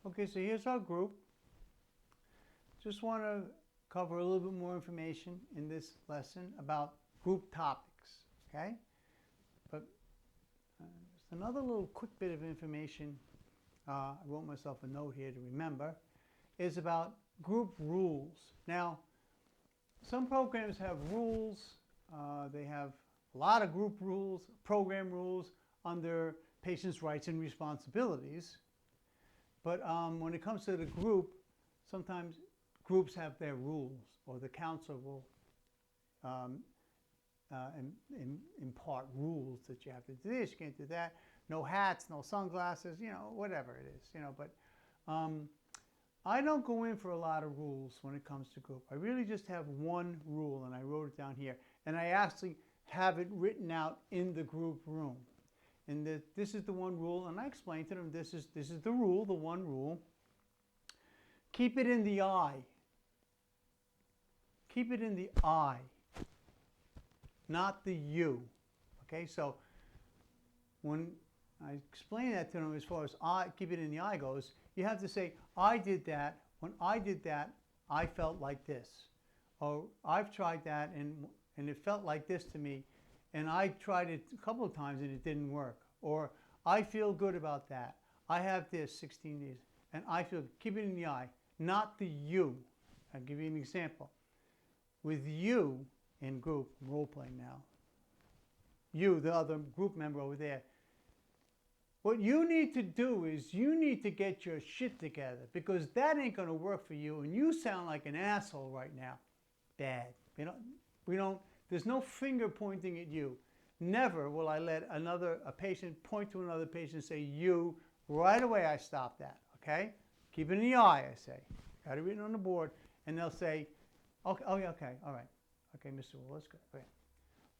Okay, so here's our group. Just want to cover a little bit more information in this lesson about group topics, okay? But just another little quick bit of information, I wrote myself a note here to remember, is about group rules. Now, some programs have rules. They have a lot of group rules, program rules under patients' rights and responsibilities. But when it comes to the group, sometimes groups have their rules, or the council will impart rules that you have to do this, you can't do that, no hats, no sunglasses, whatever it is, But I don't go in for a lot of rules when it comes to group. I really just have one rule, and I wrote it down here. And I actually have it written out in the group room. And this is the one rule, and I explained to them, this is the rule, the one rule. Keep it in the eye. Keep it in the I, not the you. Okay, so when I explain that to them as far as keep it in the eye goes, you have to say, I did that. When I did that, I felt like this. Or I've tried that and it felt like this to me. And I tried it a couple of times and it didn't work. Or I feel good about that. I have this 16 days. And I feel, keep it in the I, not the you. I'll give you an example. With you in group, role playing now, you, the other group member over there, what you need to do is you need to get your shit together, because that ain't going to work for you, and you sound like an asshole right now. Bad. There's no finger pointing at you. Never will I let a patient point to another patient and say, you. Right away I stop that, okay? Keep it in the eye, I say. Got it written on the board. And they'll say, okay, oh, yeah, okay, all right. Okay, Mr. Will, that's good. Okay.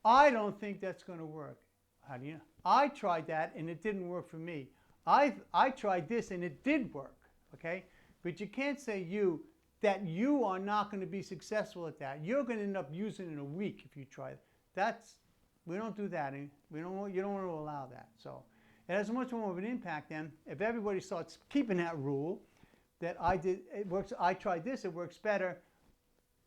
I don't think that's going to work. How do you know? I tried that and it didn't work for me. I tried this and it did work, okay? But you can't say that you are not going to be successful at that. You're going to end up using it in a week if you try it. We don't do that. You don't want to allow that. So it has much more of an impact then if everybody starts keeping that rule that it works, I tried this, it works better,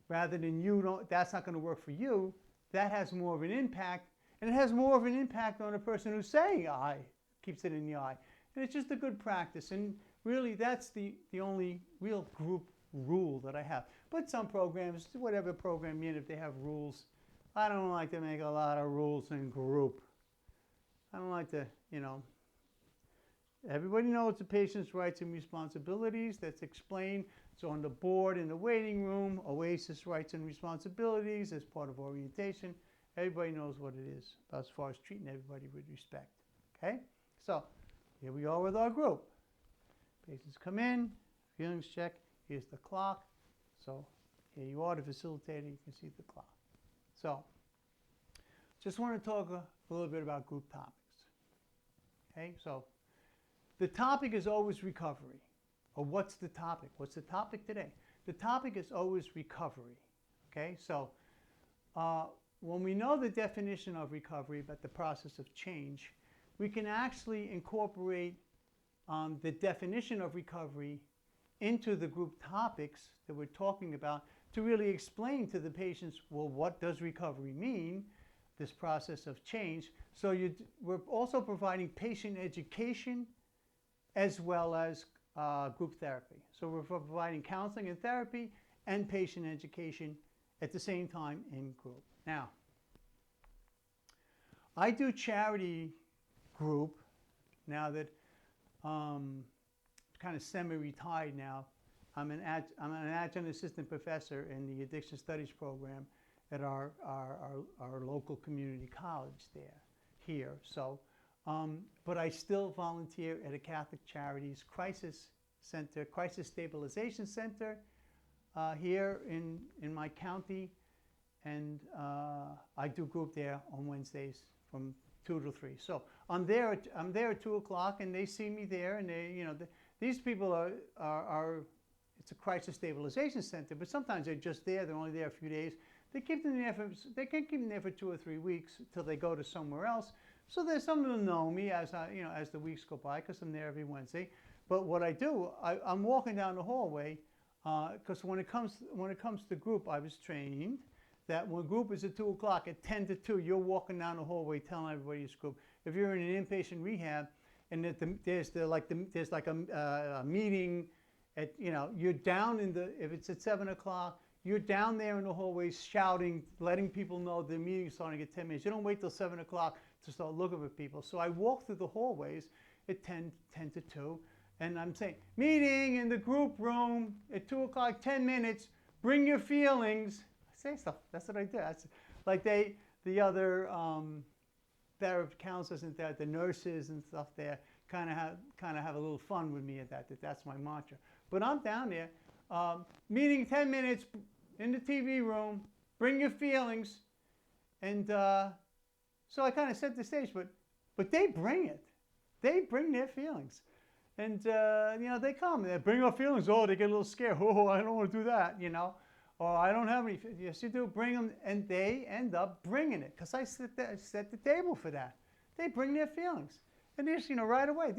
rather than that's not going to work for you. That has more of an impact, and it has more of an impact on the person who's saying I, keeps it in the eye. And it's just a good practice, and really that's the only real group rule that I have. But some programs, whatever program you're in, if they have rules, I don't like to make a lot of rules in group. I don't like to, everybody knows the patient's rights and responsibilities. That's explained. It's on the board in the waiting room, OASAS rights and responsibilities as part of orientation. Everybody knows what it is as far as treating everybody with respect. Okay? So here we are with our group. Patients come in, feelings check. Here's the clock. So here you are, the facilitator. You can see the clock. So just want to talk a little bit about group topics. Okay? So the topic is always recovery. Or what's the topic? What's the topic today? The topic is always recovery. Okay? So when we know the definition of recovery, about the process of change, we can actually incorporate the definition of recovery into the group topics that we're talking about to really explain to the patients, well, what does recovery mean, this process of change. So we're also providing patient education as well as group therapy. So we're providing counseling and therapy and patient education at the same time in group. Now, I do charity group now that I'm kind of semi-retired now. I'm an adjunct assistant professor in the addiction studies program at our local community college here. So, but I still volunteer at a Catholic Charities crisis center, crisis stabilization center here in my county, and I do group there on Wednesdays from 2 to 3. So I'm there at 2 o'clock, and they see me there, and these people are it's a crisis stabilization center, but sometimes they're just there. They're only there a few days. They can keep them there for 2 or 3 weeks till they go to somewhere else. So there's some of them know me as the weeks go by, because I'm there every Wednesday. But what I do, I'm walking down the hallway, because when it comes to group, I was trained that when group is at 2 o'clock, at 10 to 2, you're walking down the hallway telling everybody it's group. If you're in an inpatient rehab and there's like a meeting at, you're down in the, if it's at 7 o'clock, you're down there in the hallways shouting, letting people know the meeting's starting at 10 minutes. You don't wait till 7 o'clock to start looking for people. So I walk through the hallways at 10 to 2, and I'm saying, meeting in the group room at 2 o'clock, 10 minutes, bring your feelings. I say stuff, that's what I do. That's like the other therapy counselors and the nurses and stuff there kind of have a little fun with me at that's my mantra. But I'm down there, meeting 10 minutes in the TV room, bring your feelings. And so I kind of set the stage, but they bring it. They bring their feelings. And, they come, they bring our feelings. Oh, they get a little scared. Oh, I don't want to do that, Or I don't have any. Yes, you do. Bring them. And they end up bringing it because I set the table for that. They bring their feelings. And this, right away,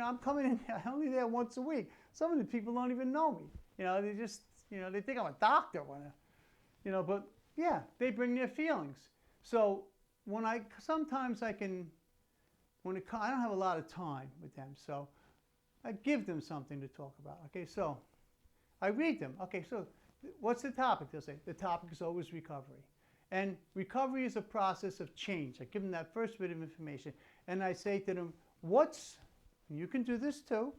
I'm coming in, I'm only there once a week. Some of the people don't even know me. They just, they think I'm a doctor. But yeah, they bring their feelings. So sometimes I don't have a lot of time with them. So I give them something to talk about. Okay, so I read them. Okay, so what's the topic? They'll say, the topic is always recovery. And recovery is a process of change. I give them that first bit of information. And I say to them, you can do this too,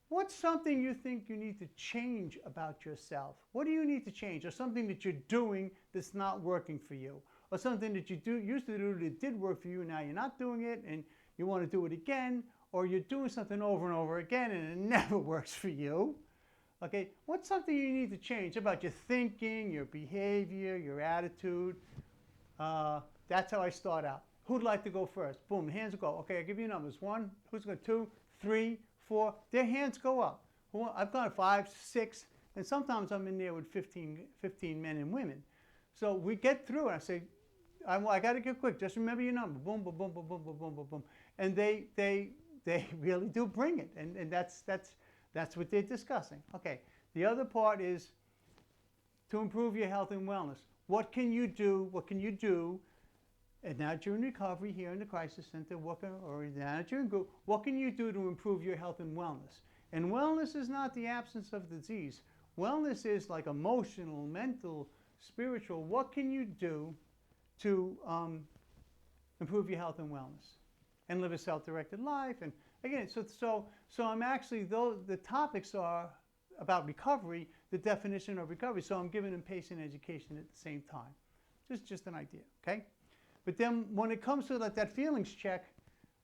what's something you think you need to change about yourself? What do you need to change? Or something that you're doing that's not working for you? Or something that you used to do that did work for you, now you're not doing it and you want to do it again? Or you're doing something over and over again and it never works for you? Okay, what's something you need to change about your thinking, your behavior, your attitude? That's how I start out. Who'd like to go first? Boom, hands go. Okay, I'll give you numbers. 1, who's going? 2, 3, 4. Their hands go up. I've gone 5, 6, and sometimes I'm in there with 15 men and women. So we get through it. I say, I got to get quick. Just remember your number. Boom, boom, boom, boom, boom, boom, boom, boom, boom. And they really do bring it, and that's what they're discussing. Okay, the other part is to improve your health and wellness. What can you do? What can you do? And now during recovery here in the crisis center, or now during group, what can you do to improve your health and wellness? And wellness is not the absence of disease. Wellness is like emotional, mental, spiritual. What can you do to improve your health and wellness and live a self-directed life? And again, so I'm actually, though the topics are about recovery, the definition of recovery. So I'm giving them patient education at the same time. Just an idea, okay? But then when it comes to that feelings check,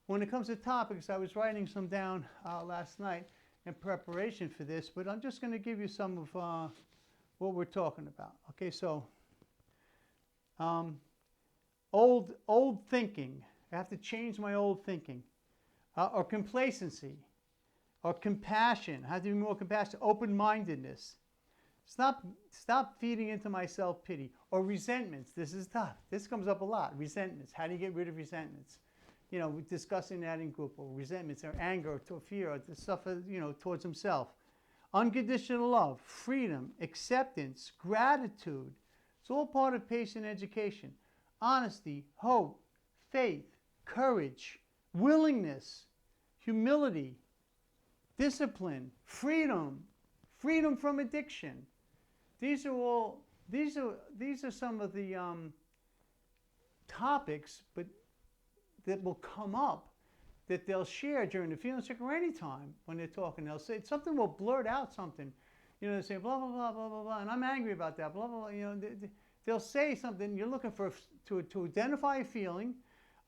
when it comes to topics, I was writing some down last night in preparation for this, but I'm just going to give you some of what we're talking about. Okay, so old thinking. I have to change my old thinking. Or complacency, or compassion. I have to be more compassionate. Open-mindedness. Stop feeding into my self-pity. Or resentments. This is tough. This comes up a lot. Resentments. How do you get rid of resentments? We're discussing that in group. Or resentments, or anger, or fear, or stuff, towards himself. Unconditional love, freedom, acceptance, gratitude. It's all part of patient education. Honesty, hope, faith, courage, willingness, humility, discipline, freedom from addiction. These are some of the topics, but that will come up that they'll share during the feeling check or any time when they're talking. They'll say something, will blurt out something. They say blah blah blah blah blah blah, and I'm angry about that. Blah blah blah. They'll say something. You're looking to identify a feeling.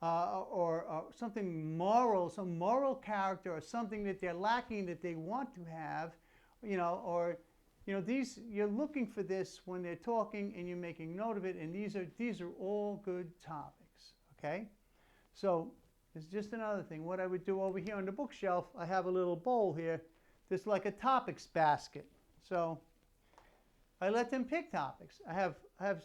Or something moral, some moral character, or something that they're lacking that they want to have, you're looking for this when they're talking, and you're making note of it, and these are all good topics, okay? So it's just another thing. What I would do over here on the bookshelf, I have a little bowl here. There's like a topics basket. So I let them pick topics. I have a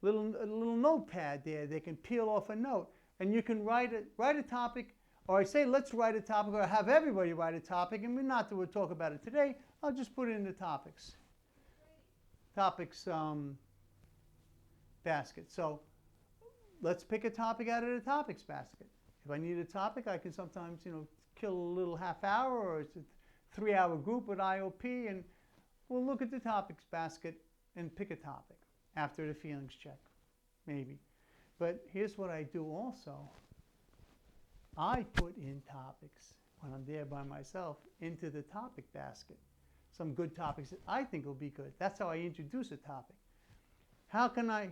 little notepad there. They can peel off a note, and you can write a topic or I say let's write a topic, or have everybody write a topic, and we'll talk about it today. I'll just put it in the topics basket. So let's pick a topic out of the topics basket. If I need a topic, I can sometimes, kill a little half hour, or it's a 3-hour group with IOP, and we'll look at the topics basket and pick a topic after the feelings check, maybe. But here's what I do also. I put in topics when I'm there by myself into the topic basket. Some good topics that I think will be good. That's how I introduce a topic. How can I,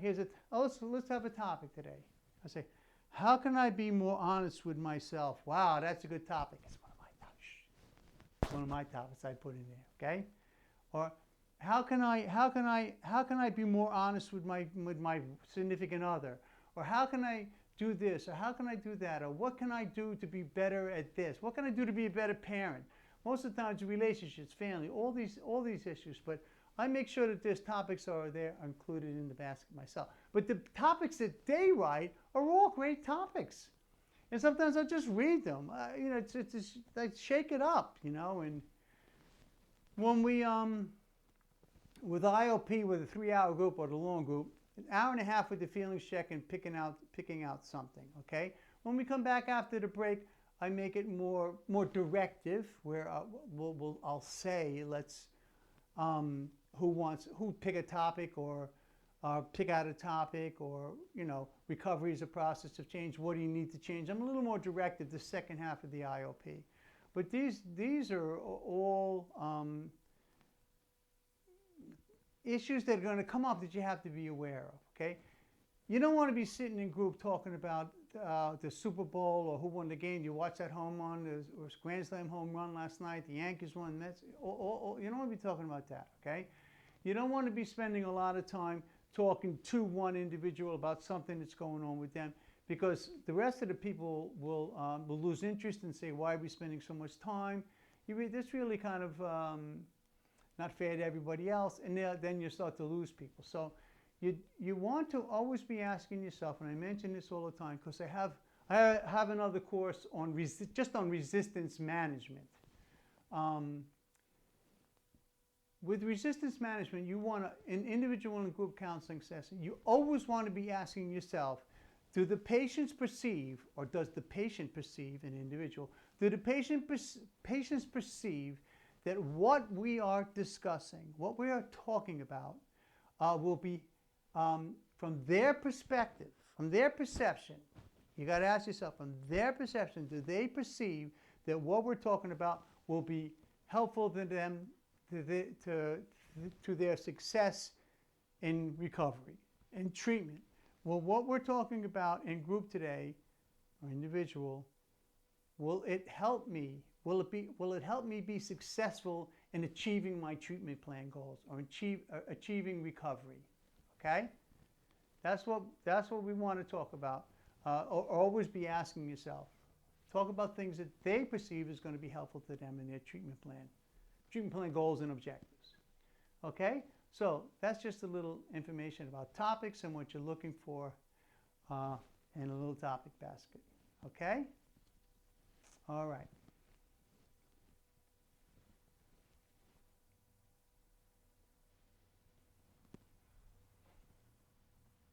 let's have a topic today. I say, how can I be more honest with myself? Wow, that's a good topic. It's one of my topics I put in there, okay? Or how can I be more honest with my significant other? Or how can I do this? Or how can I do that? Or what can I do to be better at this? What can I do to be a better parent? Most of the times, relationships, family, all these issues. But I make sure that there's topics are included in the basket myself. But the topics that they write are all great topics. And sometimes I just read them. It's like shake it up, And when we with IOP, with a 3-hour group or the long group, an hour and a half with the feelings check and picking out something. Okay. When we come back after the break, I make it more directive, where I'll say let's who pick a topic, or pick out a topic, or recovery is a process of change. What do you need to change? I'm a little more directive the second half of the IOP, but these are all issues that are going to come up that you have to be aware of. Okay, you don't want to be sitting in group talking about the Super Bowl or who won the game. You watch that home run or Grand Slam home run last night. The Yankees won. Mets. You don't want to be talking about that. Okay, you don't want to be spending a lot of time talking to one individual about something that's going on with them, because the rest of the people will lose interest and say, why are we spending so much time? That's really kind of not fair to everybody else, and then you start to lose people. So you want to always be asking yourself, and I mention this all the time because I have another course on just on resistance management. With resistance management, you want to, in individual and group counseling session, you always want to be asking yourself, do the patients perceive, or does the patient perceive, an individual, do the patients perceive that what we are discussing, what we are talking about, will be, from their perspective, from their perception, you got to ask yourself, from their perception, do they perceive that what we're talking about will be helpful to them, to their success in recovery and treatment? Well, what we're talking about in group today, or individual, will it help me? Will it help me be successful in achieving my treatment plan goals, or achieving recovery? Okay, that's what we want to talk about. Or always be asking yourself. Talk about things that they perceive is going to be helpful to them in their treatment plan goals and objectives. Okay, so that's just a little information about topics and what you're looking for in a little topic basket. Okay, all right.